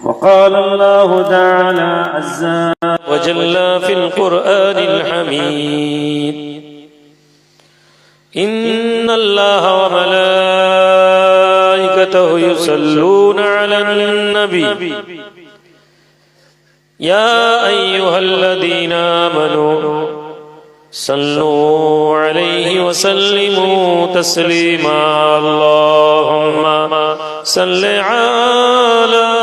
وقال الله تعالى عز وجل في القرآن الحميد إن الله وملائكته يصلون على النبي يا أيها الذين آمنوا صلوا عليه وسلموا تسليما اللهم صل على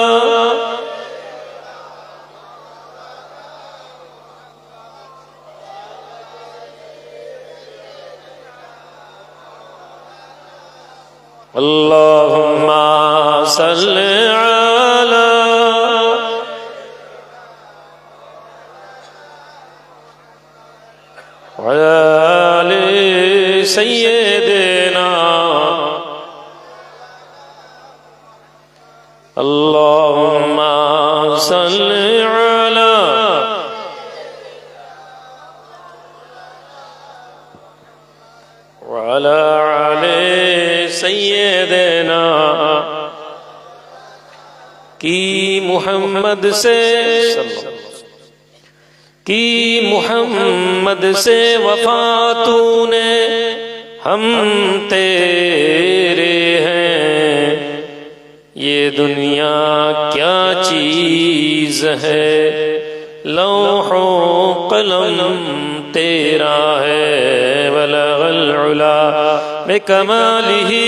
اللهم صل على وآل سيدنا اللهم صل على وعلى آل سيدنا की मोहम्मद से वफा तूने हम तेरे हैं ये दुनिया क्या चीज है लौहो कलम तेरा है बलगल उला बिकमालिही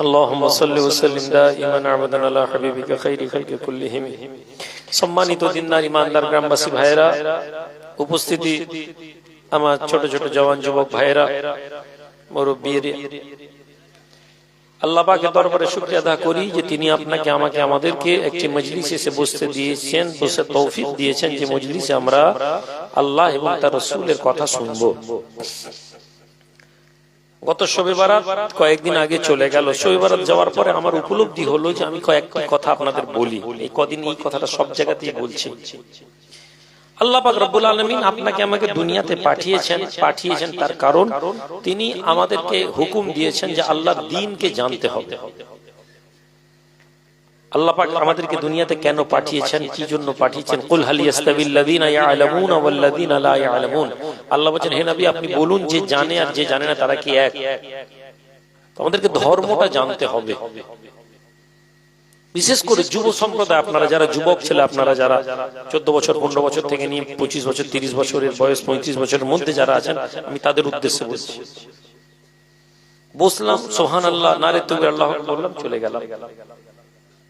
اللهم صل وسلم دائما ابدا على حبيبك خير خلق كلهم সম্মানিত দিনদার ইমানদার গ্রামবাসী ভাইরা উপস্থিতি আমার ছোট ছোট জওয়ান যুবক ভাইরা মুরব্বিরা আল্লাহ পাকের দরবারে শুকরিয়া আদা করি যে তিনি আপনাকে আমাকে আমাদেরকে একটি মজলিসে এসে বসতে দিয়েছেন বসে তৌফিক দিয়েছেন যে মজলিসে আমরা আল্লাহ এবং তার রাসূলের কথা শুনবো গত শবে বারাত কয়েকদিন আগে চলে গেল শবে বারাত যাওয়ার পরে আমার উপলব্ধি হলো যে আমি কয়েকটা কথা আপনাদের বলি এই কদিন এই কথাটা সব জায়গাতেই বলছি আল্লাহ পাক রব্বুল আলামিন আপনাকে আমাকে দুনিয়াতে পাঠিয়েছেন তার কারণ তিনি আমাদেরকে হুকুম দিয়েছেন যে আল্লাহর দ্বীনকে জানতে হবে আল্লাহ পাক আমাদেরকে দুনিয়াতে কেন পাঠিয়েছেন কি জন্য পাঠিয়েছেন কুল হাল ইয়াস্তাবিল্লাযিনা ইয়ালামুনা ওয়াল্লাযিনা লা ইয়ালামুন আল্লাহ বলেন হে নবী আপনি বলুন যে জানে আর যে জানে না তারা কি এক আমাদেরকে ধর্মটা জানতে হবে বিশেষ করে যুব সম্প্রদায় আপনারা যারা যুবক ছেলে আপনারা যারা 14 বছর 15 বছর থেকে নিয়ে 25 বছর 30 বছরের বয়স 35 বছরের মধ্যে যারা আছেন আমি তাদের উদ্দেশ্যে বলছি বসলাম সুবহানাল্লাহ নারে তাকবীর আল্লাহু আকবার বললাম চলে গেলাম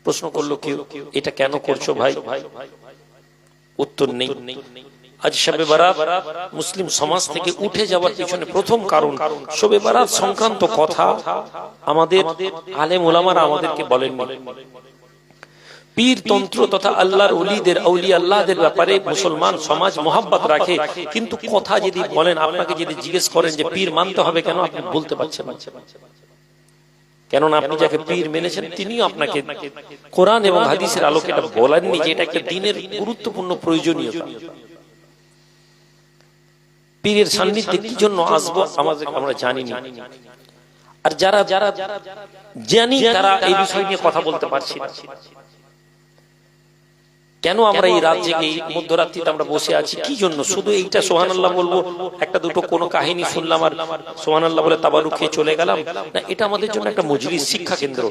প্রশ্ন করলো কেউ এটা কেন করছো ভাই উত্তর নেই আজ শবে বারাত মুসলিম সমাজ থেকে উঠে যাওয়ার পিছনে প্রথম কারণ শবে বারাত সংক্রান্ত কথা আমাদের আলেম ওলামারা আমাদেরকে বলেননি পীর তন্ত্র তথা আল্লাহর ওলিদের আউলিয়া আল্লাহদের ব্যাপারে মুসলমান সমাজ মহব্বত রাখে কিন্তু কথা যদি বলেন আপনাকে যদি জিজ্ঞেস করেন যে পীর মানতে হবে কেন আপনি বলতে পারছেন না কেননা আপনি যাকে পীর মেনেছেন তিনিও আপনাকে কোরআন এবং হাদিসের আলোকে এটা বলেননি যে এটা একটা দ্বীনের গুরুত্বপূর্ণ প্রয়োজনীয়তা পীরের সান্নিধ্যে কি জন্য আসবো আমরা জানি না আর যারা জানি তারা এই বিষয় নিয়ে কথা বলতে পারছি না কেন আমরা এই রাত জেগে মধ্যরাত্রিতে আমরা বসে আছি কি জন্য শুধু এইটা সুবহানাল্লাহ বলবো একটা দুটো কোনো কাহিনী শুনলাম আর সুবহানাল্লাহ বলে তাবারুক খেয়ে চলে গেলাম না এটা আমাদের জন্য একটা মজলিস শিক্ষা কেন্দ্র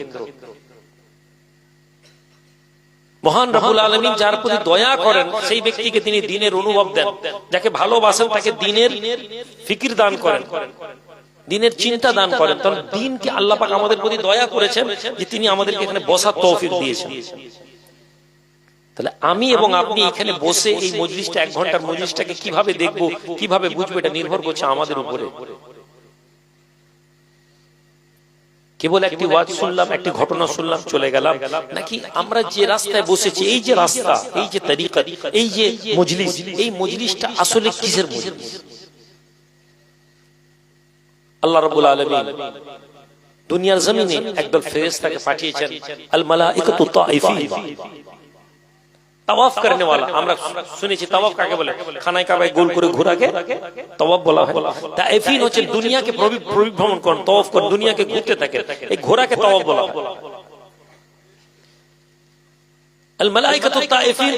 মহান রব্বুল আলামিন যার প্রতি দয়া করেন সেই ব্যক্তিকে তিনি দ্বীনের অনুভব দেন যাকে ভালোবাসেন তাকে দ্বীনের ফিকির দান করেন দ্বীনের চিন্তা দান করেন তখন দ্বীনকে আল্লাহ পাক আমাদের প্রতি দয়া করেছেন যে তিনি আমাদেরকে এখানে বসার তৌফিক দিয়েছেন তাহলে আমি এবং আপনি এখানে বসে এই মজলিসটা 1 ঘন্টার মজলিসটাকে কিভাবে দেখবো কিভাবে বুঝবো এটা নির্ভর করছে আমাদের উপরে কেবল একটি ওয়াজ শুনলাম একটি ঘটনা শুনলাম চলে গেলাম নাকি আমরা যে রাস্তায় বসেছি এই যে রাস্তা এই যে তরিকা এই যে মজলিস এই মজলিসটা আসলে কিসের মজলিস আল্লাহ রাব্বুল আলামিন দুনিয়ার জমিনে একদল ফেরেশতাকে পাঠিয়েছেন আল মালাইকাতু তাইফিন তাওয়াফ করনে वाला, আমরা শুনেছি তাওয়াফ কাকে বলে, খানায় কাবায় গোল করে ঘোরাকে তাওয়াফ বলা হয়। তাইফিন হচ্ছে দুনিয়াকে পরিভ্রমণ করেন, তাওয়াফ করেন, দুনিয়াকে ঘুরতে থাকে, এই ঘোরাকে তাওয়াফ বলা হয়। আল মালাইকাতু তাইফিন,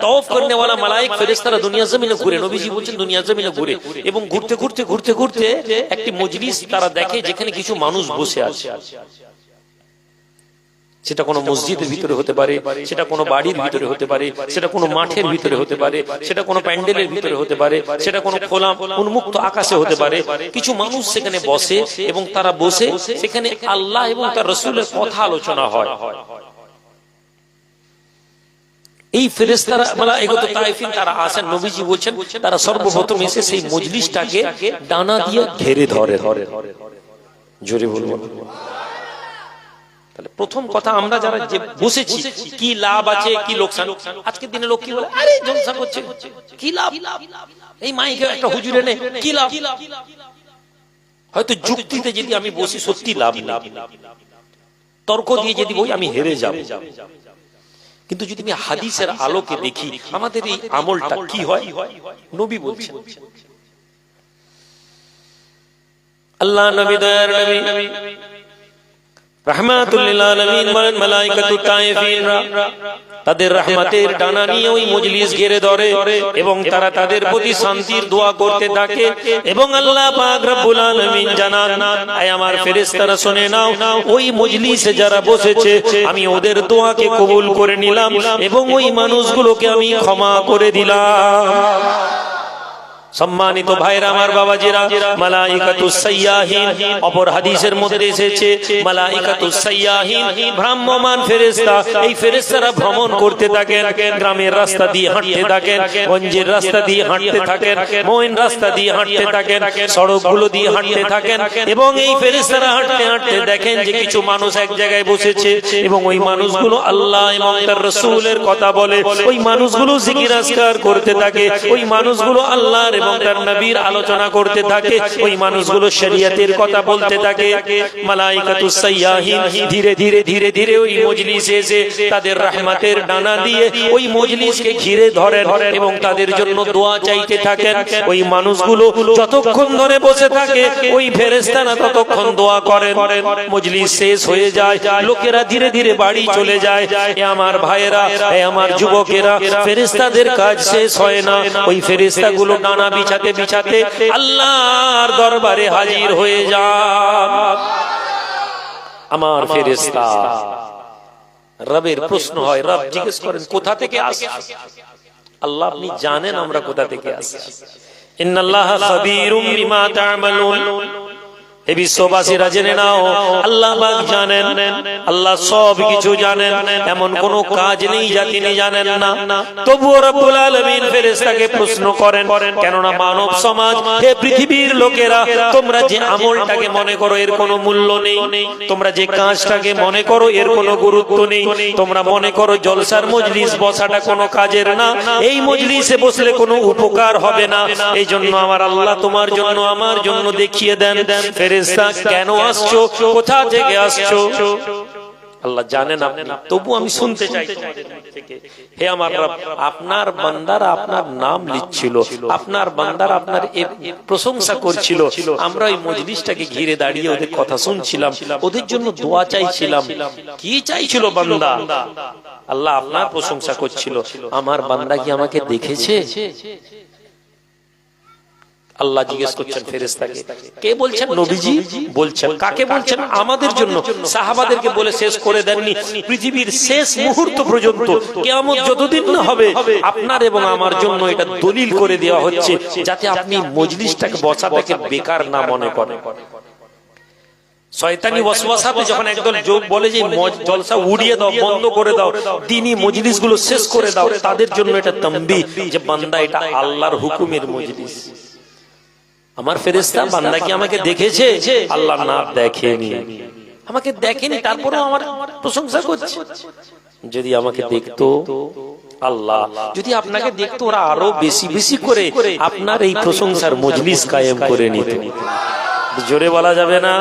তাওয়াফ করনে वाला মালায়েক ফেরেশতারা দুনিয়া জমিনে ঘুরে, নবীজি বলেন দুনিয়া জমিনে ঘুরে, এবং ঘুরতে ঘুরতে ঘুরতে ঘুরতে একটি মজলিস তারা দেখে যেখানে কিছু মানুষ বসে আছে। সেটা কোনো মসজিদের ভিতরে হতে পারে, সেটা কোনো বাড়ির ভিতরে হতে পারে, সেটা কোনো মাঠের ভিতরে হতে পারে, সেটা কোনো প্যান্ডেলের ভিতরে হতে পারে, সেটা কোনো খোলা উন্মুক্ত আকাশে হতে পারে। কিছু মানুষ সেখানে বসে এবং তারা বসে সেখানে আল্লাহ এবং তার রাসূলের কথা আলোচনা হয়। এই ফেরেশতারা মালায়েকাতুত তাইফিন তারা আসেন, নবীজি বলেন তারা সর্বপ্রথম এসে সেই মজলিসটাকে ডানা দিয়ে ঘিরে ধরে। জোরে বলুন। তাহলে প্রথম কথা, আমরা যারা যে বসেছি কি লাভ আছে কি লোকসান। আজকের দিনে লোক কি বলে, আরে জলসা করছে, কি লাভ, এই মাইকে একটা হুজুরে নে, কি লাভ। হয়তো যুক্তিতে যদি আমি বসি সত্যি লাভ, তর্ক দিয়ে যদি বই আমি হেরে যাব। কিন্তু যদি আমি হাদিসের আলোকে দেখি আমাদের এই আমলটা কি হয়, নবী বলছেন, আল্লাহ নবী দয়ার নবী রাহমাতুল লিল আলামিন বলেন মালায়েকাতুত তাইফিনরা তাদের রহমতের ডানা নিয়ে ওই মজলিস ঘিরে ধরে এবং তারা তাদের প্রতি শান্তির দোয়া করতে থাকে। এবং আল্লাহ পাক রব্বুল আলামিন জানান, আয় আমার ফেরেশতারা শুনে নাও, ওই মজলিসে যারা বসেছে আমি ওদের দোয়াকে কবুল করে নিলাম এবং ওই মানুষগুলোকে আমি ক্ষমা করে দিলাম। সম্মানিত ভাইরা আমার, বাবাজিরা, মালায়েকাতুস সাইয়াহিন, অপর হাদিসের মধ্যে এসেছে মালায়েকাতুস সাইয়াহিন ভ্রাম্যমান ফেরেশতা। এই ফেরেশতারা ভ্রমণ করতে থাকেন, গ্রামের রাস্তা দিয়ে হাঁটতে থাকেন, গঞ্জের রাস্তা দিয়ে হাঁটতে থাকেন, ময়ন রাস্তা দিয়ে হাঁটতে থাকেন, সড়কগুলো দিয়ে হাঁটতে থাকেন। এবং এই ফেরেশতারা হাঁটতে হাঁটতে দেখেন যে কিছু মানুষ এক জায়গায় বসেছে এবং ওই মানুষগুলো আল্লাহ এবং তার রাসূলের কথা বলে, ওই মানুষগুলো জিকির আজকার করতে থাকে, ওই মানুষগুলো আল্লাহর এবং তার নবীর আলোচনা করতে থাকে, ওই মানুষগুলো শরীয়তের কথা বলতে থাকে। মালায়েকাতুস সাইয়াহিন ধীরে ধীরে ধীরে ধীরে ওই মজলিসে এসে তাদের রহমতের ডানা দিয়ে ওই মজলিসকে ঘিরে ধরেন এবং তাদের জন্য দোয়া চাইতে থাকেন। ওই মানুষগুলো যতক্ষণ ধরে বসে থাকে ওই ফেরেশতারা ততক্ষণ দোয়া করেন। মজলিস শেষ হয়ে যায়, লোকেরা ধীরে ধীরে বাড়ি চলে যায়। এ আমার ভাইয়েরা, এ আমার যুবকেরা, ফেরেশতাদের কাজ শেষ হয় না। ওই ফেরেশতাগুলো ডানা বিছাতে বিছাতে আল্লাহর দরবারে হাজির হয়ে যান। আমার ফেরেশতা, রবের প্রশ্ন হয়, রব জিজ্ঞেস করেন কোথা থেকে আসে? আল্লাহ আপনি জানেন আমরা কোথা থেকে আসি। ইন্নাল্লাহা খাবীরুম বিমা তা'মালুন। এই বিশ্ববাসীরা জেনে নাও, আল্লাহ পাক জানেন, আল্লাহ সব কিছু জানেন, এমন কোন কাজ নেই যা তিনি জানেন না। তবুও রব্বুল আলামিন ফেরেশতাকে প্রশ্ন করেন, কেননা মানব সমাজ, হে পৃথিবীর লোকেরা, তোমরা যে আমলটাকে মনে করো এর কোনো মূল্য নেই, তোমরা যে কাজটাকে মনে করো এর কোনো গুরুত্ব নেই, তোমরা মনে করো জলসার মজলিস বসাটা কোনো কাজের না, এই মজলিসে বসলে কোনো উপকার হবে না, এই জন্য আমার আল্লাহ তোমার জন্য আমার জন্য দেখিয়ে দেন ফেরেশতা কেন আসছো, কোথা থেকে আসছো। আল্লাহ জানেন আপনি, তবু আমি শুনতে চাই তোমাদের থেকে, হে আমার রব, আপনার বান্দারা আপনার নাম লিখছিল, আপনার বান্দারা আপনার প্রশংসা করছিল, আমরা ওই মজলিসটাকে ঘিরে দাঁড়িয়ে ওদের কথা শুনছিলাম, ওদের জন্য দোয়া চাইছিলাম। কি চাইছিল বান্দা? আল্লাহ আপনার প্রশংসা করছিল। আমার বান্দা কি আমাকে দেখেছে? আল্লাহ জিজ্ঞেস করছেন ফেরেশতাকে, কে বলছেন? নবীজি বলছেন। কাকে বলছেন? আমাদের জন্য। সাহাবাদেরকে বলে শেষ করে দেননি, পৃথিবীর শেষ মুহূর্ত পর্যন্ত, কিয়ামত যতদিন না হবে, আপনার এবং আমার জন্য এটা দলিল করে দেওয়া হচ্ছে, যাতে আপনি মজলিসটাকে বসাটাকে বেকার না মনে করেন। শয়তানি ওয়াসওয়াসাতে যখন একদল যোগ বলে যে জলসা উড়িয়ে দাও, বন্ধ করে দাও, দ্বীনি মজলিসগুলো শেষ করে দাও, তাদের জন্য এটা তামবিহ যে বান্দা এটা আল্লাহর হুকুমের মজলিস। আমার ফেরেশতা বান্দা কি আমাকে দেখেছে? আল্লাহ না, দেখেনি, আমাকে দেখেনি, তারপরেও আমার প্রশংসা করছে। যদি আমাকে দেখতো, আল্লাহ যদি আপনাকে দেখতো, ওরা আরো বেশি বেশি করে আপনার এই প্রশংসার মজলিস কায়েম করে নিত। জোরে বলা যাবে না?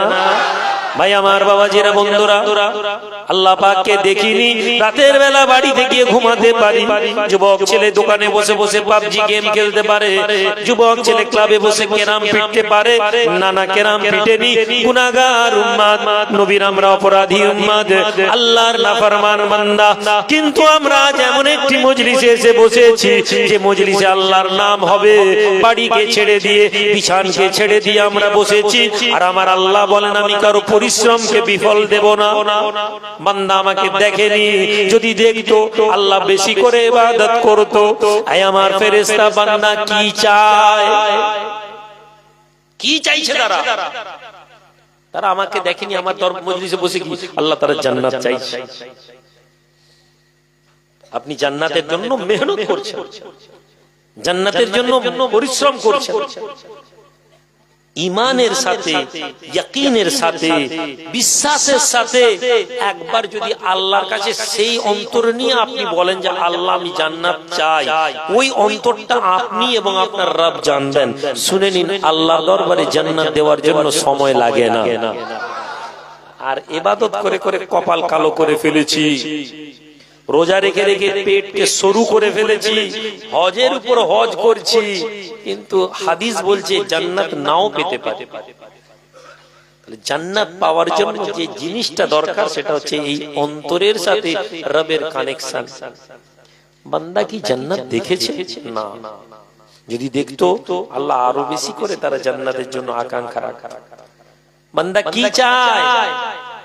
ভাই আমার বাবাজিরা বন্ধুরা, আল্লাহ পাককে দেখিনি রাতের বেলা বাড়িতে গিয়ে ঘুমাতে পারি, যুবক ছেলে দোকানে বসে বসে পাবজি গেম খেলতে পারে, যুবক ছেলে ক্লাবে বসে কেরাম পিটতে পারে, নানা কেরাম পিটেনি, গুনাহগার উম্মত, নবীর আমরা অপরাধী উম্মত, আল্লাহর নাফরমান বান্দা। কিন্তু আমরা আজ এমন একটি মজলিসে এসে বসেছি যে মজলিসে আল্লাহর নাম হবে, বাড়িকে ছেড়ে দিয়ে বিছানকে ছেড়ে দিয়ে আমরা বসেছি। আর আমার আল্লাহ বলেন আমি কারো পরিশ্রমকে বিফল দেব না। বান্দা আমাকে দেখেনি, যদি দেখতো আল্লাহ বেশি করে ইবাদত করতো। আয় আমার ফেরেশতা বান্দা কি চায়, কি চাইছে তারা? তারা আমাকে দেখেনি, আমার মজলিসে বসে কি আল্লাহ তারা জান্নাত চাইছে। আপনি জান্নাতের জন্য মেহনত করছেন, জান্নাতের জন্য পরিশ্রম করছেন, ঈমানের সাথে, ইয়াকিনের সাথে, বিশ্বাসের সাথে একবার যদি আল্লাহর কাছে সেই অন্তর নিয়ে আপনি বলেন যে আল্লাহ আমি জান্নাত চাই, ওই অন্তরটা আপনি এবং আপনার রব জানবেন। শুনে নিন, আল্লাহর দরবারে জান্নাত দেওয়ার জন্য সময় লাগে না। আর ইবাদত করে করে কপাল কালো করে ফেলেছি, রোজা রেখে রেখে পেটকে সরু করে ফেলেছি, হজের উপর হজ করছি, কিন্তু হাদিস বলছে জান্নাত নাও পেতে পারে। জান্নাত পাওয়ার জন্য যে জিনিসটা দরকার সেটা হচ্ছে এই অন্তরের সাথে রবের কানেকশন। বান্দা কি জান্নাত দেখেছে? না। যদি দেখতো আল্লাহ আরো বেশি করে তারা জান্নাতের জন্য আকাঙ্ক্ষা রাখা। বান্দা কি চায়?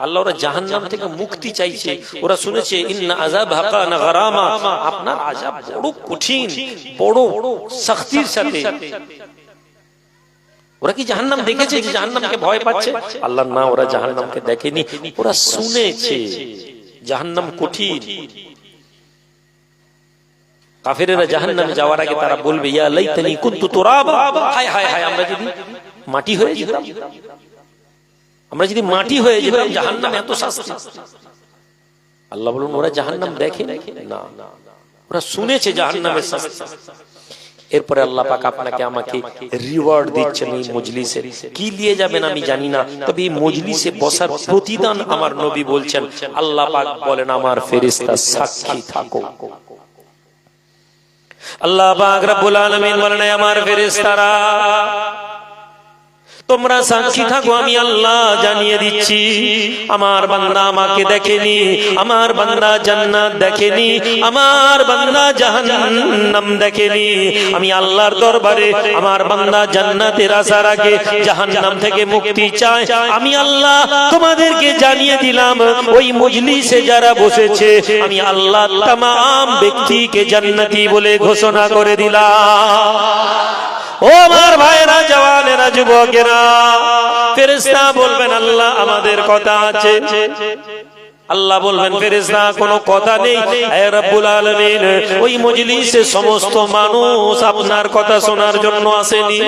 আল্লাহ ওরা জাহান্নাম থেকে মুক্তি চাইছে। ওরা শুনেছে ইন্না আযাবাহা কানা গারামা, আপনার আযাব বড় কঠিন, বড় শক্তির সাথে। ওরা কি জাহান্নাম দেখেছে যে জাহান্নামকে ভয় পাচ্ছে? আল্লাহ না, ওরা জাহান্নামকে দেখেনি, ওরা শুনেছে জাহান্নাম কঠিন। কাফেরেরা জাহান্নামে যাওয়ার আগে তারা বলবে ইয়া লাইতানি কুনতু তুরাবা, হায় হায় হায় আমরা যদি মাটি হয়ে যেতাম, আমরা যদি মাটি হয়ে যেতাম, জাহান্নাম এত শাস্তি। আল্লাহ বলুন ওরা জাহান্নাম দেখে না, ওরা শুনেছে জাহান্নামের শাস্তি। এরপরে আল্লাহ পাক আপনাকে আমাকে রিওয়ার্ড দিচ্ছেন এই মজলিসে। কি নিয়ে যাবেন আমি জানি না, তবে এই মজলিসে বসার প্রতিদান আমার নবী বলছেন, আল্লাহ পাক বলেন আমার ফেরেশতা সাক্ষী থাকো। আল্লাহ পাক রব্বুল আলামিন বলেন আমার ফেরেশতারা তোমরা সাক্ষী থাকো, আমি আল্লাহ জানিয়ে দিচ্ছি আমার বান্দা আমাকে দেখেনি, আমার বান্দা জান্নাত দেখেনি, আমার বান্দা জাহান্নাম দেখেনি। আমি আল্লাহর দরবারে আমার বান্দা জান্নাতের আশা রাখে, জাহান্নাম থেকে মুক্তি চায়। আমি আল্লাহ তোমাদেরকে জানিয়ে দিলাম ওই মজলিসে যারা বসেছে আমি আল্লাহ तमाम ব্যক্তিকে জান্নাতি বলে ঘোষণা করে দিলাম। ও আমার ভাইরা, জওয়ানেরা, যুবকেরা, ফেরেশতা বলবেন আল্লাহ আমাদের কথা আছে। আল্লাহ বলবেন ফেরেশতা কোনো কথা নেই। হে রব্বুল আলামিন, ওই মজলিসে সমস্ত মানুষ আপনার কথা শোনার জন্য আসেনি,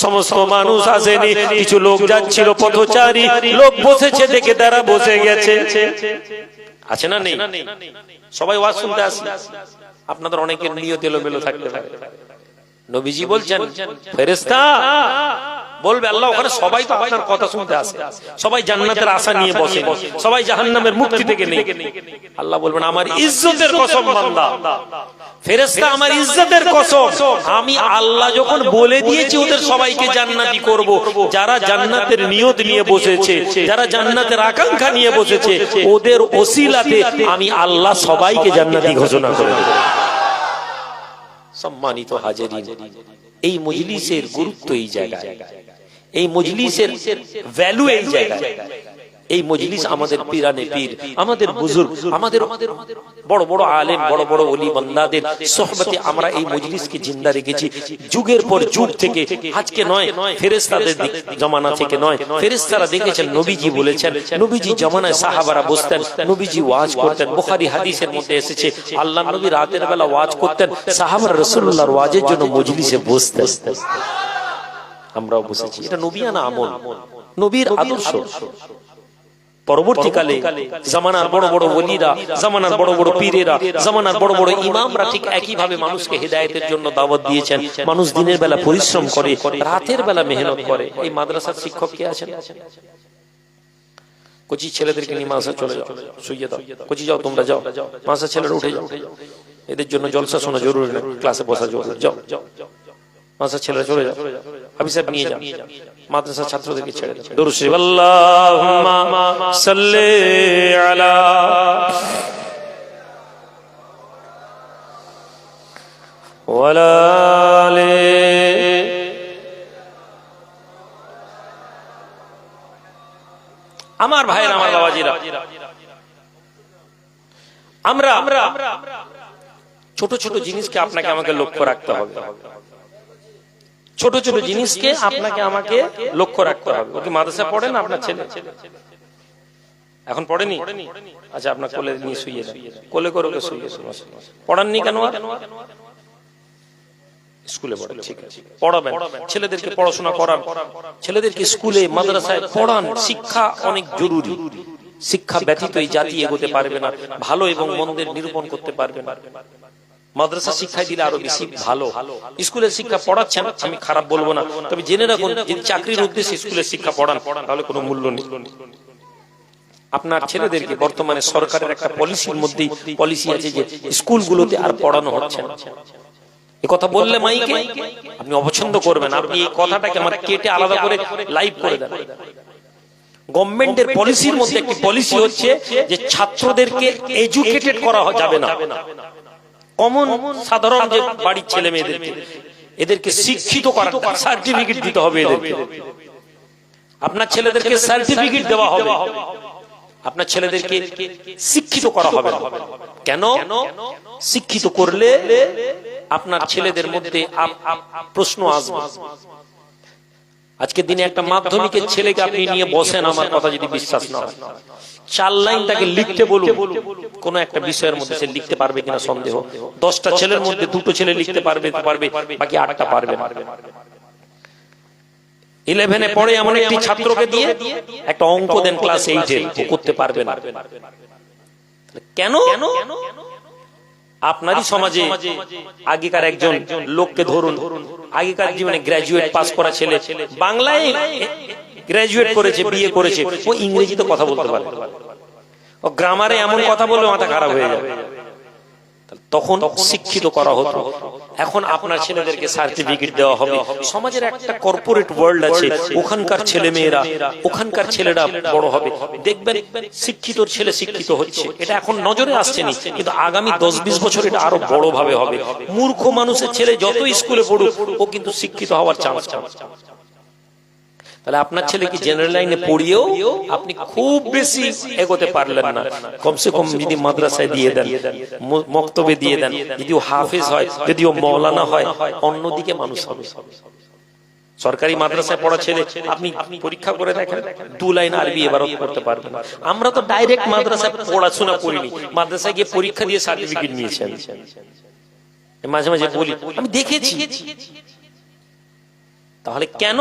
সমস্ত মানুষ আসেনি। কিছু লোক যাচ্ছিল, পথচারী লোক বসেছে দেখে তারা বসে গেছে। আছে না নেই? সবাই ওয়াজ শুনতে আসে। আপনাদের অনেকের নিয়ত এলোমেলো থাকতে পারে। নবীজি বলছেন ফেরেশতা বলবে আল্লাহ ওখানে সবাই তো আপনার কথা শুনতে আসে, সবাই জান্নাতের আশা নিয়ে বসে, সবাই জাহান্নামের মুক্তি থেকে নেই। আল্লাহ বলবেন আমার ইজ্জতের কসম বান্দা, ফেরেশতা আমার ইজ্জতের কসম, আমি আল্লাহ যখন বলে দিয়েছি ওদের সবাইকে জান্নাতি করব, যারা জান্নাতের নিয়ত নিয়ে বসেছে, যারা জান্নাতের আকাঙ্ক্ষা নিয়ে বসেছে, ওদের ওসিলাতে আমি আল্লাহ সবাইকে জান্নাতি ঘোষণা করে দেব। সম্মানিত হাজিরিন, এই মজলিসের গুরুত্ব এই জায়গায়, এই মজলিসের ভ্যালু এই জায়গায়। এই মজলিস আমাদের পীরানে পীর, আমাদের বুজুর্গ, আমাদের বড় বড় আলেম, বড় বড় ওলি বান্দাদের সোহবতে আমরা এই মজলিসকে জিন্দা রেখেছি। যুগের পর যুগ থেকে, আজকে নয়, ফেরেশতাদের জামানা থেকে নয়। ফেরেশতারা দেখেছেন, নবীজি বলেছেন, নবীজি জামানায় সাহাবারা বসতেন, নবীজি ওয়াজ করতেন। বুখারী হাদিসের মধ্যে এসেছে আল্লাহর নবী রাতের বেলা ওয়াজ করতেন, সাহাবারা রাসূলুল্লাহর ওয়াজের জন্য মজলিসে বসতেন। আমরাও বসেছি। এটা নবিয়ানা আমল, নবীর আদর্শ। পরবর্তীকালে জামানার বড় বড় ওলিরা, জামানার বড় বড় পীরেরা, জামানার বড় বড় ইমামরা ঠিক একই ভাবে মানুষকে হেদায়েতের জন্য দাওয়াত দিয়েছেন। মানুষ দিনের বেলা পরিশ্রম করে, রাতের বেলা মেহনত করে। এই মাদ্রাসার শিক্ষক কে আছেন? কচি ছেলেদেরকে নিয়ে মাদ্রাসা চলে যাও, শুইয়ে দাও, কচি যাও তোমরা যাও, মাদ্রাসা ছেলেরা উঠে যাও, এদের জন্য জলসা শোনা জরুরি না, ক্লাসে বসা জরুরি, যাও মাদ্রাসা ছেলেরা চলে যাও, হাফিজ সাহেব নিয়ে যাও, মাদ্রাসা ছাত্রদেরকে ছেড়ে দাও। দরুদ শরীফ আল্লাহুম্মা সাল্লি আলা ওয়ালা আলি। আমার ভাইয়ের, আমার বাবাজিরা, আমরা ছোট ছোট জিনিসকে আপনাকে আমাকে লক্ষ্য রাখতে হবে, ছোট ছোট জিনিসকে আপনাকে আমাকে লক্ষ্য রাখতে হবে। ওকে মাদ্রাসা পড়ে না আপনার ছেলে? এখন পড়েনি? আচ্ছা, আপনার কোলে নিয়ে শুইয়ে দেন, কোলে করে ওকে শুইয়ে পড়াননি কেন? স্কুলে পড়ে, ঠিক আছে, পড়াবেন, ছেলেদেরকে পড়াশোনা করান, ছেলেদেরকে স্কুলে মাদ্রাসায় পড়ান। শিক্ষা অনেক জরুরি, শিক্ষা ব্যতীত এই জাতি এগোতে পারবে না, ভালো এবং মন্দের নিরূপণ করতে পারবে না। মাদ্রাসা শিক্ষায় দিলে আরো বেশি ভালো। স্কুলের শিক্ষা পড়াচ্ছেন, আমি খারাপ বলবো না, তবে জেনে রাখুন যদি চাকরির উদ্দেশ্যে স্কুলের শিক্ষা পড়ান তাহলে কোনো মূল্য নেই। আপনার ছেলেদেরকে বর্তমানে সরকারের একটা পলিসির মধ্যেই পলিসি আছে যে স্কুলগুলোতে আর পড়ানো হচ্ছে না। এই কথা বললে মাইকে আপনি অপছন্দ করবেন, আপনি এই কথাটাকে আমার কেটে আলাদা করে লাইভ করে দেন। গভর্নমেন্টের পলিসির মধ্যে একটি পলিসি হচ্ছে যে ছাত্রদেরকে এডুকেটেড করা যাবে না, কমন সাধারণ যে বাড়ির ছেলে মেয়েদেরকে এদেরকে শিক্ষিত করার সার্টিফিকেট দিতে হবে। এদেরকে আপনার ছেলেদেরকে সার্টিফিকেট দেওয়া হবে, আপনার ছেলেদেরকে শিক্ষিত করা হবে। কেন? শিক্ষিত করলে আপনার ছেলেদের মধ্যে প্রশ্ন আসবে। আজকের দিনে একটা মাধ্যমিকের ছেলেকে আপনি নিয়ে বসেন, আমার কথা যদি বিশ্বাস না হয়, 4 লাইন তাকে লিখতে বলুন কোন একটা বিষয়ের মধ্যে, সে লিখতে পারবে কিনা সন্দেহ। 10টা ছেলের মধ্যে 2টো ছেলে লিখতে পারবে, বাকি 8টা পারবে না। 11-এ পড়ে এমন একটি ছাত্রকে দিয়ে একটা অঙ্ক দেন ক্লাস 8-এ, ও করতে পারবে না। কেন? আপনারই সমাজে আগেকার একজন লোককে ধরুন, আগেকার জীবনে গ্রাজুয়েট পাস করা ছেলে, বাংলায় গ্রাজুয়েট করেছে, বিয়ে করেছে, ও ইংরেজিতে কথা বলতে পারে, ও গ্রামারে এমন কথা বললে মাথা খারাপ হয়ে যাবে। তখন শিক্ষিত করা হতো, এখন আপনার ছেলেদেরকে সার্টিফিকেট দেওয়া হবে। সমাজের একটা কর্পোরেট ওয়ার্ল্ড আছে, ওখানকার ছেলে মেয়েরা, ওখানকার ছেলেরা বড় হবে, দেখবেন শিক্ষিতর ছেলে শিক্ষিত হচ্ছে। এটা এখন নজরে আসছে না, কিন্তু আগামী 10-20 বছর এটা আরো বড় ভাবে হবে। মূর্খ মানুষের ছেলে যত স্কুলে পড়ুক, ও কিন্তু শিক্ষিত হওয়ার চান্স। তাহলে আপনার ছেলেকে জেনারেল লাইনে পড়িয়েও আপনি খুব বেশি এগোতে পারলেন না। কমসে কম যদি মাদ্রাসায় দিয়ে দেন, মক্তবে দিয়ে দেন, যদিও হাফেজ হয়, যদিও মৌলানা হয়, অন্যদিকে মানুষ হবে। সরকারি মাদ্রাসায় পড়া ছেলে আপনি পরীক্ষা করে দেখেন, 2 লাইন আরবি এবারও করতে পারবেন। আমরা তো ডাইরেক্ট মাদ্রাসায় পড়াশোনা করিনি, মাদ্রাসায় গিয়ে পরীক্ষা দিয়ে সার্টিফিকেট নিয়েছেন। মাঝে মাঝে বলি, আমি দেখেছি। তাহলে কেন?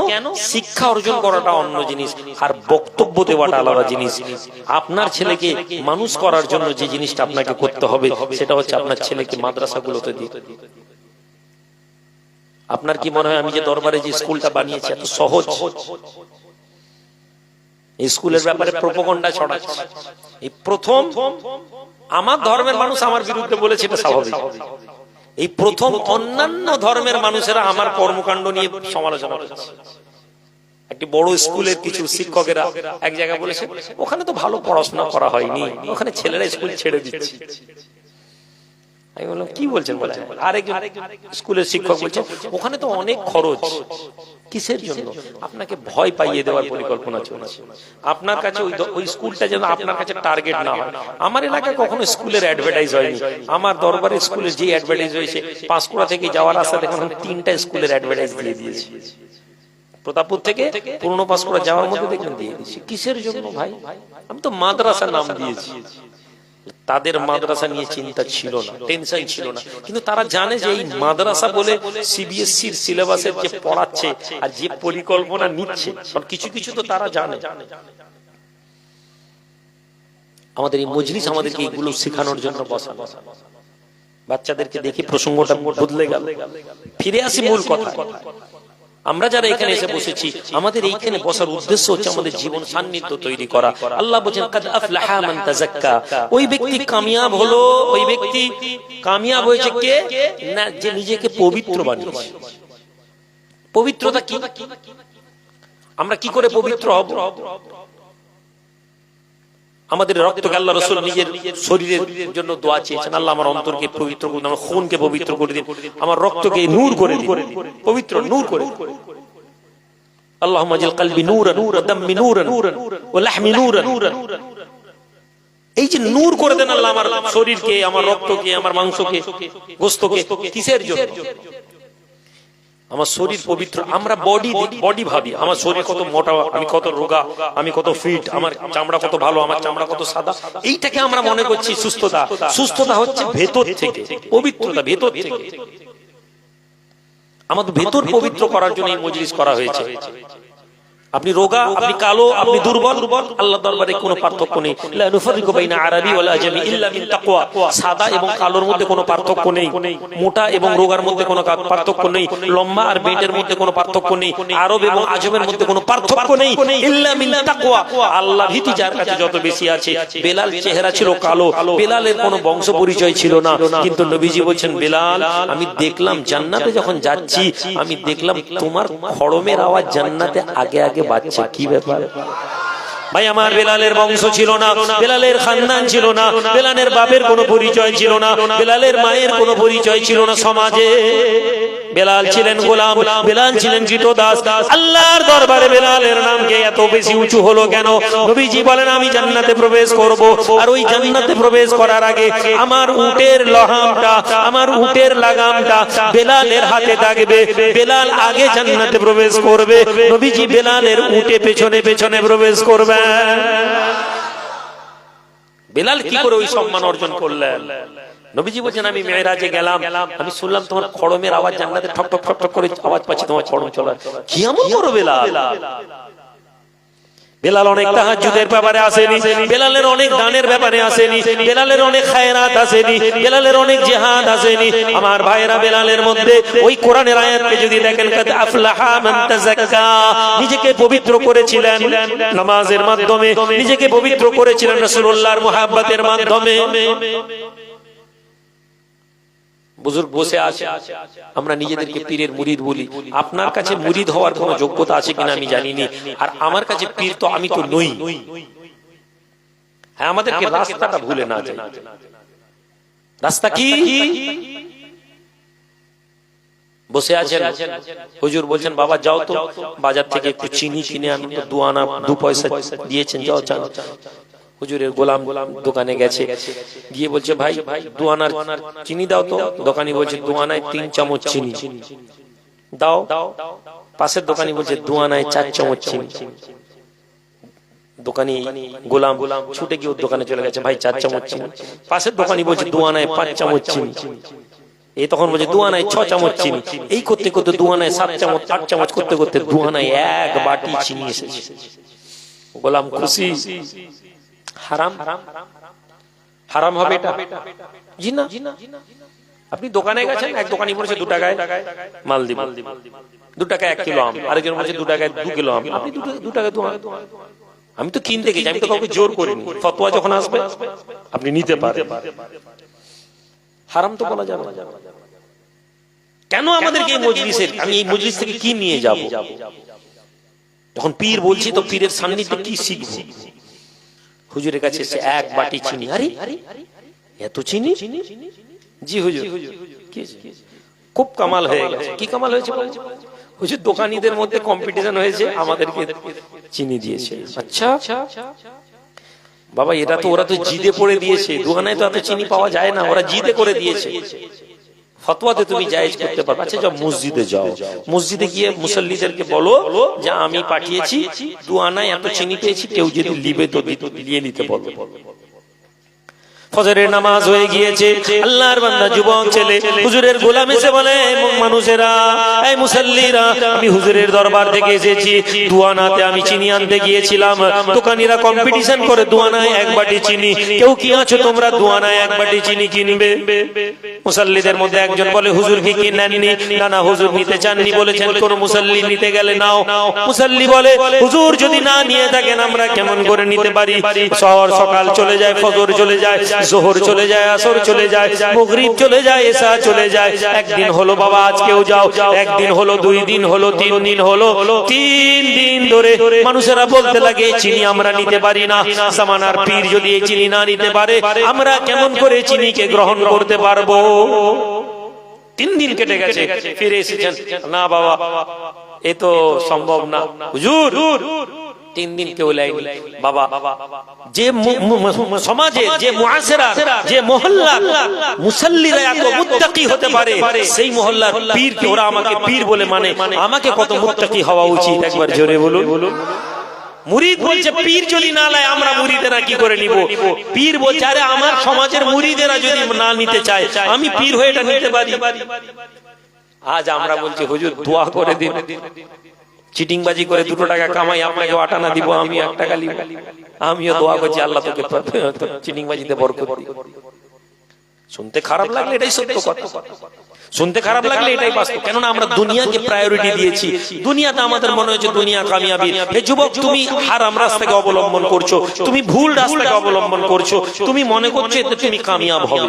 শিক্ষা অর্জন করাটা অন্য জিনিস, আর বক্তব্য দেওয়াটা আলাদা জিনিস। আপনার ছেলেকে মানুষ করার জন্য যে জিনিসটা আপনাকে করতে হবে, সেটা হচ্ছে আপনার ছেলেকে মাদ্রাসাগুলোতে দিতে। আপনার কি মনে হয় আমি যে দরবারে যে স্কুলটা বানিয়েছি এত সহজ? এই স্কুলের ব্যাপারে প্রোপাগান্ডা ছড়াচ্ছে। এই প্রথম আমার ধর্মের মানুষ আমার বিরুদ্ধে বলেছে, এটা স্বাভাবিক। এই প্রথম অন্যান্য ধর্মের মানুষেরা আমার কর্মকাণ্ড নিয়ে সমালোচনা করেছে। একটি বড় স্কুলের কিছু শিক্ষকেরা এক জায়গায় বলেছে, ওখানে তো ভালো পড়াশোনা করা হয়নি, ওখানে ছেলেরা স্কুল ছেড়ে দিচ্ছে। আমি বললাম, কি বলছেন? বলছেন আরেকজন স্কুলের শিক্ষক বলছে, ওখানে তো অনেক খরচ। কিসের জন্য? আপনাকে ভয় পাইয়ে দেওয়ার পরিকল্পনা চলছে। আপনার কাছে ওই স্কুলটা যেন আপনার কাছে টার্গেট না হয়। আমার এলাকায় কখনো স্কুলের অ্যাডভার্টাইজ হয়নি, আমার দরবারে স্কুলের যে অ্যাডভার্টাইজ হয়েছে, পাঁশকুড়া থেকে যাওয়ার রাস্তা দেখুন 3টা স্কুলের অ্যাডভার্টাইজ দিয়ে দিয়েছে। প্রতাপপুর থেকে পুরনো পাঁশকুড়া যাওয়ার মধ্যে দেখবেন দিয়ে দিয়েছি। কিসের জন্য ভাই? আমি তো মাদ্রাসার নাম দিয়েছি। তাদের মাদ্রাসা নিয়ে চিন্তা ছিল না, টেনশন ছিল না, কিন্তু তারা জানে যে এই মাদ্রাসা বলে সিবিএসসির সিলেবাসের যে পড়াচ্ছে আর যে পরিকল্পনা নিচ্ছে, কিছু কিছু তো তারা জানে। আমাদের এই মজলিস আমাদেরকে এগুলো শেখানোর জন্য বসানো। বাচ্চাদেরকে দেখি প্রসঙ্গটা বদলে গেল, ফিরে আসি মূল কথা। আমরা যারা এখানে এসে বসেছি, আমাদের এইখানে বসার উদ্দেশ্য হচ্ছে আমাদের জীবন সান্নিধ্য তৈরি করা। আল্লাহ বলেন কাদ আফলাহা মান তাযাক্কা, ওই ব্যক্তি কামিয়াব হলো, ওই ব্যক্তি কামিয়াব হয়েছে কে না, যে নিজেকে পবিত্র বানিয়েছে। পবিত্রতা কি? আমরা কি করে পবিত্র হব? আমাদের রক্তকে আল্লাহ রাসূল নিজের শরীরের জন্য দোয়া চেয়েছেন, আল্লাহ আমার অন্তরকে পবিত্র করে দিন, আমার খুনকে পবিত্র করে দিন, আমার রক্তকে নূর করে দিন, পবিত্র নূর করে দিন। আল্লাহুম্মা জাল কলবি নূরান ওয়া দাম্মি নূরান ওয়া লাহমি নূরান। এই যে নূর করে দেন আল্লাহ আমার শরীরকে, আমার রক্তকে, আমার মাংসকে, গোশতকে। কিসের জন্য? আমার শরীর পবিত্র। আমরা বডি ভাবি, আমার শরীর কত মোটা, আমি কত রোগা, আমি কত ফিট, আমার চামড়া কত ভালো, আমার চামড়া কত সাদা। এইটাকে আমরা মনে করছি সুস্থতা। সুস্থতা হচ্ছে ভেতর থেকে, পবিত্রতা ভেতর থেকে। আমাদের ভেতর পবিত্র করার জন্য এই মজলিস করা হয়েছে। আপনি রোগা, আপনি কালো, আপনি দুর্বল, আল্লাহর দরবারে কোনো পার্থক্য নেই। লা নুফারিকু বাইনা আরাবি ওয়ালা আজমি ইল্লা মিন তাকওয়া। সাদা এবং কালোর মধ্যে কোনো পার্থক্য নেই, মোটা এবং রোগার মধ্যে কোনো পার্থক্য নেই, লম্বা আর বেটের মধ্যে কোনো পার্থক্য নেই, আরব এবং আজমের মধ্যে কোনো পার্থক্য নেই, ইল্লা মিন তাকওয়া। আল্লাহ ভীতি যার কাছে যত বেশি আছে। বেলাল চেহারা ছিল কালো, বেলালের কোনো বংশ পরিচয় ছিল না, কিন্তু নবীজি বলেন বেলাল, আমি দেখলাম জান্নাতে যখন যাচ্ছি, আমি দেখলাম তোমার খড়মের আওয়াজ জান্নাতে আগে আগে বাচ্চা। কি ব্যাপার ভাই? আমার বেলালের বংশ ছিল না, বেলালের খানদান ছিল না, বেলালের বাপের কোনো পরিচয় ছিল না, বেলালের মায়ের কোনো পরিচয় ছিল না সমাজে। বেলাল ছিলেন গোলাম, বেলাল ছিলেন কৃতদাস। আল্লাহর দরবারে বেলালের নামকে এত বেশি উঁচু হলো কেন? নবীজি বলেন আমি জান্নাতে প্রবেশ করব, আর ওই জান্নাতে প্রবেশ করার আগে আমার উটের লহামটা, আমার উটের লাগামটা বেলালের হাতে থাকবে। বেলাল আগে জান্নাতে প্রবেশ করবে, নবীজি বেলালের উটে পেছনে পেছনে প্রবেশ করবেন। বেলাল কি করে ওই সম্মান অর্জন করলেন? নবীজি বলেন আমি মেরাজে গেলাম, আমি শুনলাম তোমার খড়মের আওয়াজ জান্নাতে ঠক ঠক ঠক ঠক করে আওয়াজ পাচ্ছি, তোমার খড়ম চলার। কি এমন করো বেলাল? বেলাল অনেক তাহাজ্জুদের ব্যাপারে আসেনি, বেলালের অনেক দানের ব্যাপারে আসেনি, বেলালের অনেক খায়রাত আসেনি, বেলালের অনেক জিহাদ আসেনি। আমার ভাইরা, বেলালের মধ্যে ওই কোরআনের আয়াতকে যদি দেখেন, কাদ আফলাহা মান তাযাক্কা, নিজেকে পবিত্র করেছিলেন নামাজের মাধ্যমে, নিজেকে পবিত্র করেছিলেন রাসূলুল্লাহর মুহাব্বতের মাধ্যমে। বুজুর্গ বসে আছে, আমরা নিজেদেরকে পীরের মুরিদ বলি। আপনার কাছে মুরিদ হওয়ার কোনো যোগ্যতা আছে কিনা আমি জানি না, আর আমার কাছে পীর তো আমি তো নই। হ্যাঁ, আমাদেরকে রাস্তাটা ভুলে না যাই। রাস্তা কি? বসে আছেন, হুজুর বলছেন বাবা যাও তো বাজার থেকে একটু চিনি কিনে আনো, 2 আনা 2 পয়সা দিয়েছেন, যাও চান। হুজুরের গোলাম দোকানে গেছে, গিয়ে বলছে ভাই 2 আনার চিনি দাও তো। দোকানি বলছে 2 আনায় 3 চামচ চিনি দাও। পাশের দোকানি বলছে 2 আনায় 4 চামচ চিনি। দোকানি গোলাম ছুটে গিয়ে ওর দোকানে চলে গেছে, ভাই 4 চামচ চিনি। পাশের দোকানি বলছে 2 আনায় 5 চামচ চিনি। এই তখন বলছে 2 আনায় 6 চামচ চিনি। এই করতে করতে 2 আনায় 7 চামচ 8 চামচ করতে করতে 2 আনায় 1 বাটি চিনি এসেছে। গোলাম খুশি। হারাম? হারাম হবে এটা? জি না। আপনি দোকানে গেছেন, এক দোকানি বলেছে 2 টাকায় মাল দিব, 2 টাকায় 1 কিলো আম, আরেকজন বলেছে 2 টাকায় 2 কিলো আম, আপনি 2 টাকায় 2 আম। আমি তো কিনতে গেছি, আমি তো কাউকে জোর করিনি। ফতোয়া যখন আসবে আপনি নিতে পারেন, হারাম তো বলা যাবে না। কেন আমাদেরকে এই মজলিসে, আমি এই মজলিস থেকে কি নিয়ে যাব? যখন পীর বলছি তো পীরের সান্নিধ্যে কি শিখব? হুজুরের কাছে এসে 1 বাটি চিনি। আরে এত চিনি? জি হুজুর, খুব কামাল হয়ে গেছে। কি কামাল হয়েছে? হুজুর দোকানীদের মধ্যে কম্পিটিশন হয়েছে, আমাদেরকে চিনি দিয়েছে। আচ্ছা বাবা, এরা তো, ওরা তো জিদে পড়ে দিয়েছে, দোকানে তো এত চিনি পাওয়া যায় না, ওরা জিদে করে দিয়েছে। ফতোয়াতে তুমি জায়েজ করতে পারবে। আচ্ছা যাও মসজিদে যাও, মসজিদে গিয়ে মুসল্লিদেরকে বলো যে আমি পাঠিয়েছি 2 আনায় এত চিনি পেয়েছি, কেউ যদি লিবে তো দিয়ে নিতে বলো। ফজরের নামাজ হয়ে গিয়েছে, আল্লাহর বান্দা যুবক ছেলে হুজুরের গোলাম এসে বলে, মানুষেরা, এই মুসল্লিরা, আমি হুজুরের দরবার থেকে এসেছি, 2 আনাতে আমি চিনি আনতে গিয়েছিলাম, দোকানিরা কম্পিটিশন করে 2 আনায় 1 বাটি চিনি, কেউ কি আছো তোমরা 2 আনায় 1 বাটি চিনি কিনবে? মুসাল্লিদের মধ্যে একজন বলে হুজুর কি নেননি? না না হুজুর নিতে চাননি, বলেছেন কোন মুসাল্লি নিতে গেলে নাও। মুসাল্লি বলে হুজুর যদি না নিয়ে থাকেন আমরা কেমন করে নিতে পারি? শহর সকাল চলে যায়, ফজর চলে যায়, যোহর চলে যায়, আসর চলে যায়, মাগরিব চলে যায়, এশা চলে যায়। একদিন হলো বাবা আজকেও যাও, একদিন হলো, 2 দিন হলো, 3 দিন হলো, 3 দিন ধরে মানুষেরা বলতে লাগে চিনি আমরা নিতে পারি না। জামানার পীর যদি এই চিনি না নিতে পারে আমরা কেমন করে চিনিকে গ্রহণ করতে পারবো? 3 দিন কেটে গেছে, ফিরে এসেছেন, না বাবা এ তো সম্ভব না। হুজুর 3 দিন কেউ লাইনি। বাবা যে সমাজে, যে মুআশারা, যে মহল্লা মুসাল্লিরা এত মুত্তাকি হতে পারে, সেই মহল্লার পীরকে ওরা আমাকে পীর বলে মানে, আমাকে কত মুত্তাকি হওয়া উচিত একবার জোরে বলুন। মুরিদ বলছে পীর যদি না লাই আমরা মুরিদেরা কি করে নিব? পীর বলছে আরে আমার সমাজের মুরিদেরা যদি না নিতে চায় আমি পীর হয়ে এটা নিতে পারি। আজ আমরা বলছি হুজুর দোয়া করে দিন, চিটিংবাজি করে 2 টাকা কামাই, আপনাকে 8 আনা দিব, আমি 1 টাকা নিব। আমিও দোয়া করছি আল্লাহ তোকে চিটিংবাজিতে বরকত দিক। শুনতে খারাপ লাগলে এটাই সত্য কথা, শুনতে খারাপ লাগলে এটাই বাস্তব। কেননা আমরা দুনিয়াকে প্রায়োরিটি দিয়েছি, দুনিয়াতে আমাদের মনে হচ্ছে দুনিয়া কামিয়াবি। হে যুবক, তুমি হারাম রাস্তাকে অবলম্বন করছো, তুমি ভুল রাস্তাকে অবলম্বন করছো, তুমি মনে করছো এতে তুমি কামিয়াব হবে।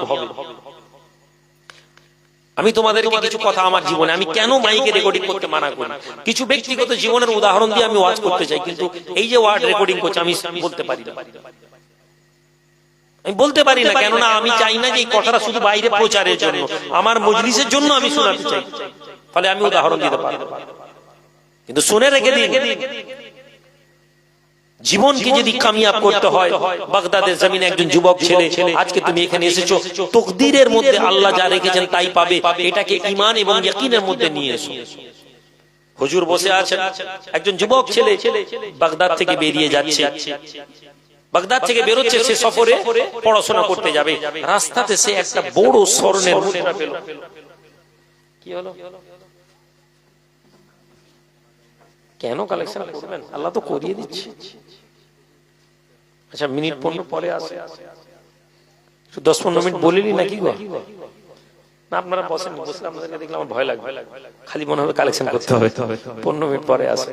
আমি তোমাদেরকে কিছু কথা আমার জীবনে, আমি কেন মাইকে রেকর্ডিং করতে মানা করি, কিছু ব্যক্তিগত জীবনের উদাহরণ দিয়ে আমি ওয়াজ করতে চাই, কিন্তু এই যে ওয়ার্ড রেকর্ডিং করছে আমি বলতে পারি না, আমি বলতে পারি না। কেননা আমি চাই না যে এই কথাটা শুধু বাইরে প্রচারের জন্য, আমার মজলিসের জন্য আমি শোনাতে চাই, ফলে আমি উদাহরণ দিতে পারি। কিন্তু শুনে রেখে দিন, জীবনকে যদি কামিয়াব করতে হয়, বাগদাদের জমিনে একজন যুবক ছেলে, আজকে তুমি এখানে এসেছো, তাকদীরের মধ্যে আল্লাহ যা রেখেছেন তাই পাবে, এটাকে ঈমান এবং ইয়াকিনের মধ্যে নিয়ে এসো। হুজুর বসে আছেন, একজন যুবক ছেলে বাগদাদ থেকে বেরিয়ে যাচ্ছে, বাগদাদ থেকে বেরোচ্ছে, সে সফরে পড়াশোনা করতে যাবে। রাস্তাতে সে একটা বড় স্বর্ণের মুদ্রা পেল। কি হলো? কেন কালেকশন করবেন? আল্লাহ তো করিয়ে দিচ্ছে। আচ্ছা মিনিট 15 পরে আসে, 10-15 মিনিট বলিনি নাকি গো? না আপনারা বসেন, বসে আপনাদেরকে দেখলে আমার ভয় লাগবে, খালি মনে হবে কালেকশন করতে হবে। 15 মিনিট পরে আসে।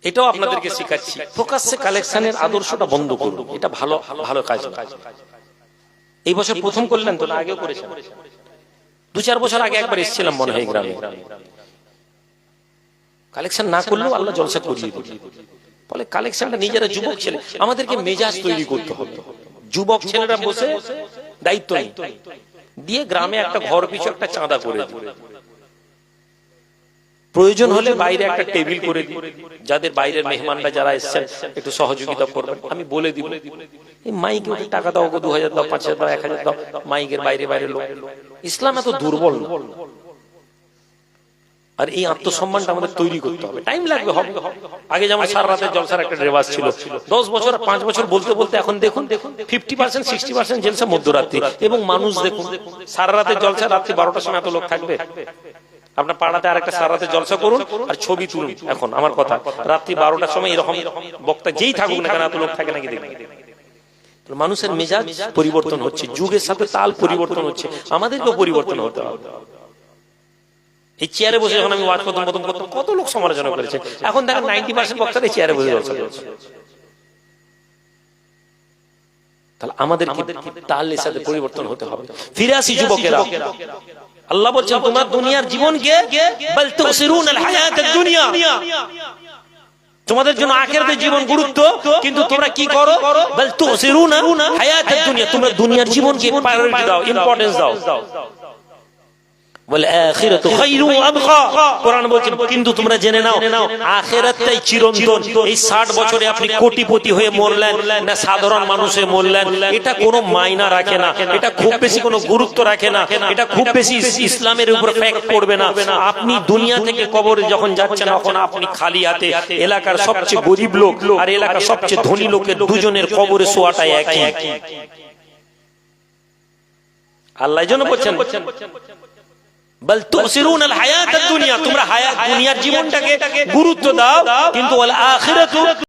এটাও আপনাদেরকে শেখাচ্ছি, প্রকাশ্যে কালেকশনের আদর্শটা বন্ধ করুন, এটা ভালো ভালো কাজ না। এই বছর প্রথম করলেন তো না আগেও করেছেন? 2-4 বছর আগে একবার এসেছিলাম মনে হয় গ্রামে। কালেকশন না করলেও আল্লাহ জলসা করিয়ে দিবে। ফলে কালেকশনটা নিজেরা যুবক ছেলে, আমাদেরকে মেজাজ তৈরি করতে হবে। যুবক ছেলেরা বসে দায়িত্ব দিয়ে গ্রামে একটা ঘর পিছু একটা চাঁদা করে দিই, প্রয়োজন হলে বাইরে একটা টেবিল করে দিই, যাদের বাইরের মেহমানরা যারা এসেছেন একটু সহযোগিতা করবেন, আমি বলে দিব এই মাইকে টাকা দাও, 2000 দাও, 5000 দাও, 1000 দাও, মাইকের বাইরে বাইরে লোক। ইসলাম এত দুর্বল না। আর এই আত্মসম্মানটা আমাদের তৈরি করতে হবে, টাইম লাগবে, হবে। আগে যেমন সারা রাতের জলসার একটা রেওয়াজ ছিল, 10 বছর 5 বছর বলতে বলতে এখন দেখুন 50% 60% জলসা মধ্যরাত্রি, এবং মানুষ দেখুন সারা রাতের জলসা রাত্রি 12টার সময় এত লোক থাকবে। আপনার পাড়াতে আরেকটা সারা রাতে জলসা করুন আর ছবি তুলুন। এখন আমার কথা, রাত্রি 12টার সময় এরকম বক্তা যেই থাকুক না কেন এত লোক থাকে নাকি দেখবেন। মানুষের মেজাজ পরিবর্তন হচ্ছে, যুগের সাথে তাল পরিবর্তন হচ্ছে, আমাদেরকেও পরিবর্তন হতে হবে। এই চেয়ারে বসে যখন আমি ওয়াজ করতাম কত লোক সমালোচনা করেছে, এখন দেখেন 90% বক্তারা এই চেয়ারে বসে জলসা করছে। তাহলে আমাদেরকে তালের সাথে পরিবর্তন হতে হবে। ফিরে আসি যুবকেরা, আল্লাহ বলছেন তোমার দুনিয়ার জীবনকে বাল তুসিরুনাল হায়াতাদ দুনিয়া, তোমাদের জন্য আখিরাতের জীবন গুরুত্ব, কিন্তু তোমরা কি করো? বাল তুসিরুনা হায়াতাদ দুনিয়া, তোমরা দুনিয়ার জীবনকে প্রায়োরিটি দাও, ইম্পর্টেন্স দাও। বলে আখিরাতু খায়রু আবকা, কোরআন বলছে কিন্তু তোমরা জেনে নাও আখিরাতটাই চিরন্তন। এই 60 বছরে আপনি কোটিপতি হয়ে মরলেন না সাধারণ মানুষ হয়ে মরলেন, এটা কোনো মাইনা রাখে না, এটা খুব বেশি কোনো গুরুত্ব রাখে না, এটা খুব বেশি ইসলামের উপর ফ্যাক্ট করবে না। আপনি দুনিয়া থেকে কবরে যখন যাচ্ছেন তখন আপনি খালি হাতে, এলাকার সবচেয়ে গরিব লোক আর এলাকার সবচেয়ে ধনী লোকের দুজনের কবরে শোয়াটাই একই। আল্লাহ জন্য বলছেন বল তুসিরুনাল হায়াতাদ দুনিয়া, তোমরা হায়াত দুনিয়ার জীবনটাকে গুরুত্ব দাও, কিন্তু ওয়াল আখিরাতু